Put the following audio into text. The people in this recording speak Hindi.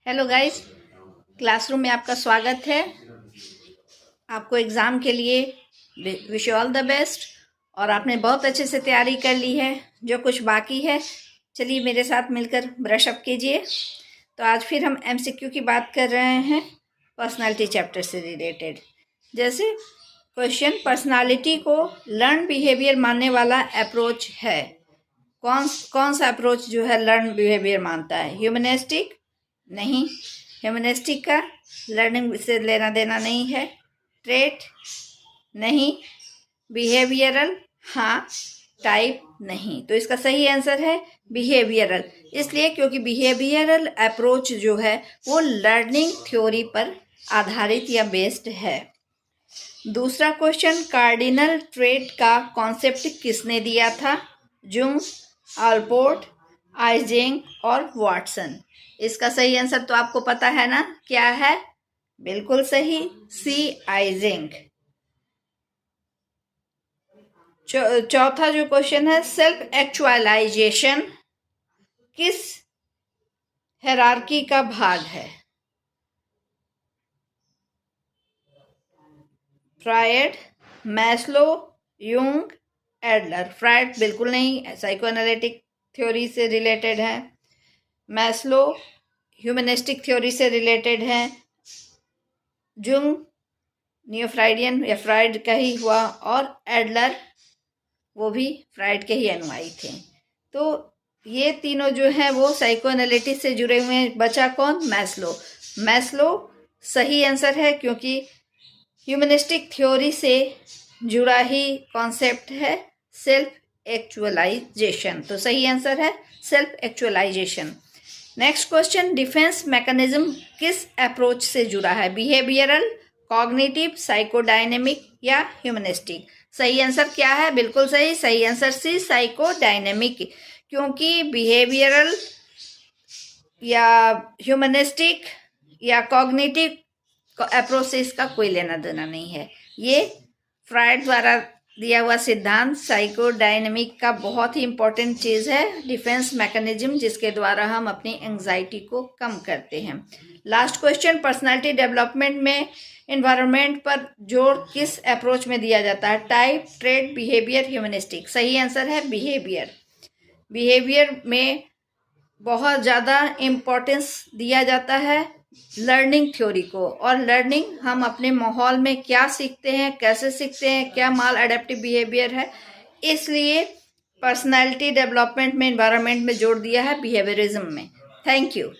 हेलो गाइस, क्लासरूम में आपका स्वागत है। आपको एग्ज़ाम के लिए wish you all the best. और आपने बहुत अच्छे से तैयारी कर ली है। जो कुछ बाकी है, चलिए मेरे साथ मिलकर ब्रश अप कीजिए। तो आज फिर हम एमसीक्यू की बात कर रहे हैं पर्सनालिटी चैप्टर से रिलेटेड। जैसे क्वेश्चन, पर्सनालिटी को लर्न बिहेवियर मानने वाला अप्रोच है। कौन सा अप्रोच जो है लर्न बिहेवियर मानता है? ह्यूमनिस्टिक? नहीं, ह्यूमनिस्टिक का लर्निंग से लेना देना नहीं है। ट्रेट? नहीं। बिहेवियरल? हाँ। टाइप? नहीं। तो इसका सही आंसर है बिहेवियरल। इसलिए क्योंकि बिहेवियरल अप्रोच जो है वो लर्निंग थ्योरी पर आधारित या बेस्ड है। दूसरा क्वेश्चन, कार्डिनल ट्रेट का कॉन्सेप्ट किसने दिया था? जुंग, आल्पोर्ट, आइजेंग और वाटसन। इसका सही आंसर तो आपको पता है ना, क्या है? बिल्कुल सही, सी, आइजेंग। चौथा जो क्वेश्चन है, सेल्फ एक्चुअलाइजेशन किस हायरार्की का भाग है? Freud, Maslow, Jung, Adler. Freud बिल्कुल नहीं, साइको एनालिटिक थ्योरी से रिलेटेड है। मैस्लो ह्यूमनिस्टिक थ्योरी से रिलेटेड है। जुंग नियो फ्राइडियन या फ्राइड का ही हुआ, और एडलर वो भी फ्राइड के ही अनुयायी थे। तो ये तीनों जो हैं वो साइको एनालिटिक्स से जुड़े हुए हैं। बचा कौन? मैस्लो। मैस्लो सही आंसर है क्योंकि ह्यूमनिस्टिक थ्योरी से जुड़ा ही कॉन्सेप्ट है सेल्फ एक्चुअलाइजेशन। तो सही आंसर है self actualisation. Next question, defence mechanism किस अप्रोच से जुड़ा है? बिहेवियरल, कॉग्निटिव, साइकोडायनेमिक या ह्यूमनिस्टिक? सही आंसर क्या है? बिल्कुल सही, सही आंसर सी, साइकोडायनेमिक। क्योंकि बिहेवियरल या ह्यूमनिस्टिक या कॉग्निटिव अप्रोच से इसका कोई लेना देना नहीं है। ये फ्रायड द्वारा दिया हुआ सिद्धांत साइकोडायनेमिक का बहुत ही इंपॉर्टेंट चीज़ है, डिफेंस मैकेनिज्म, जिसके द्वारा हम अपनी एंजाइटी को कम करते हैं। लास्ट क्वेश्चन, पर्सनालिटी डेवलपमेंट में एनवायरनमेंट पर जोर किस अप्रोच में दिया जाता है? Type, trait, behaviour, humanistic? सही आंसर है बिहेवियर। बिहेवियर में बहुत ज़्यादा इम्पोर्टेंस दिया जाता है लर्निंग थ्योरी को। और लर्निंग हम अपने माहौल में क्या सीखते हैं, कैसे सीखते हैं, क्या माल एडेप्टिव बिहेवियर है, इसलिए पर्सनालिटी डेवलपमेंट में एनवायरनमेंट में जोड़ दिया है बिहेवियरिज्म में। Thank you.